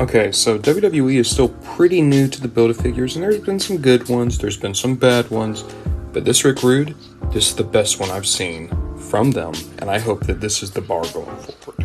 Okay, so WWE is still pretty new to the Build-A-Figures, and there's been some good ones, there's been some bad ones, but this Rick Rude, this is the best one I've seen from them, and I hope that this is the bar going forward.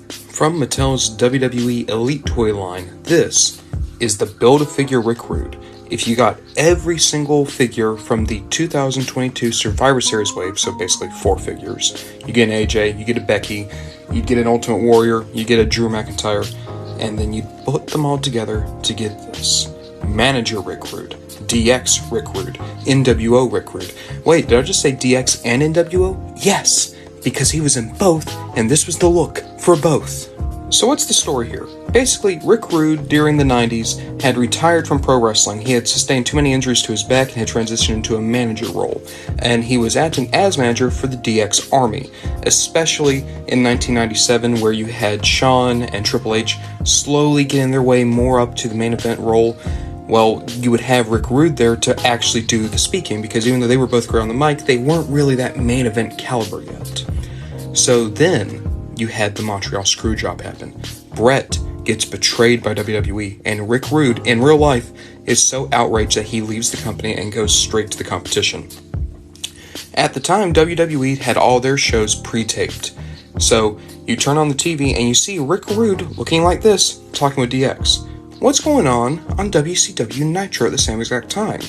From Mattel's WWE Elite toy line, this is the Build-A-Figure Rick Rude. If you got every single figure from the 2022 Survivor Series wave, so basically 4 figures, you get an AJ, you get a Becky, you get an Ultimate Warrior, you get a Drew McIntyre, and then you put them all together to get this. Manager Rick Rude, DX Rick Rude, NWO Rick Rude. Wait, did I just say DX and NWO? Yes, because he was in both, and this was the look for both. So what's the story here? Basically, Rick Rude, during the 90s, had retired from pro wrestling. He had sustained too many injuries to his back and had transitioned into a manager role. And he was acting as manager for the DX Army, especially in 1997, where you had Shawn and Triple H slowly getting their way more up to the main event role. Well, you would have Rick Rude there to actually do the speaking, because even though they were both great on the mic, they weren't really that main event caliber yet. So then you had the Montreal Screwjob happen. Brett gets betrayed by WWE, and Rick Rude, in real life, is so outraged that he leaves the company and goes straight to the competition. At the time, WWE had all their shows pre-taped. So you turn on the TV and you see Rick Rude looking like this, talking with DX. What's going on WCW Nitro at the same exact time?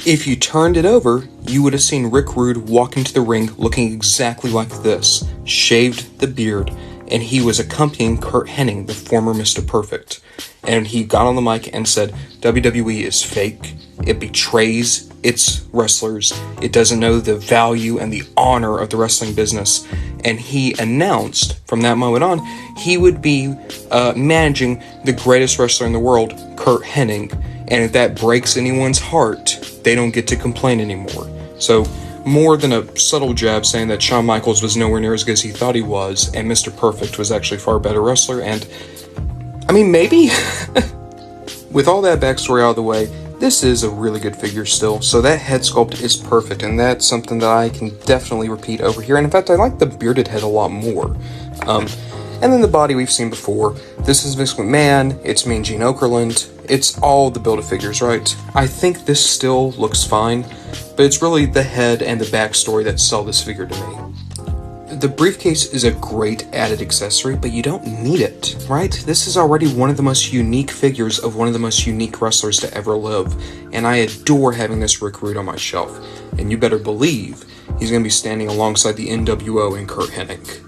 If you turned it over, you would have seen Rick Rude walk into the ring looking exactly like this, shaved the beard, and he was accompanying Curt Hennig, the former Mr. Perfect. And he got on the mic and said, WWE is fake, it betrays its wrestlers, it doesn't know the value and the honor of the wrestling business. And he announced, from that moment on, he would be managing the greatest wrestler in the world, Curt Hennig. And if that breaks anyone's heart, they don't get to complain anymore. So, more than a subtle jab saying that Shawn Michaels was nowhere near as good as he thought he was, and Mr. Perfect was actually a far better wrestler, and, I mean, maybe? With all that backstory out of the way, this is a really good figure still, so that head sculpt is perfect, and that's something that I can definitely repeat over here, and in fact, I like the bearded head a lot more. And then the body we've seen before. This is Vince McMahon, it's Mean Gene Okerlund, it's all the Build-A-Figures, right? I think this still looks fine, but it's really the head and the backstory that sell this figure to me. The briefcase is a great added accessory, but you don't need it, right? This is already one of the most unique figures of one of the most unique wrestlers to ever live, and I adore having this Rick Rude on my shelf. And you better believe he's going to be standing alongside the NWO and Curt Hennig.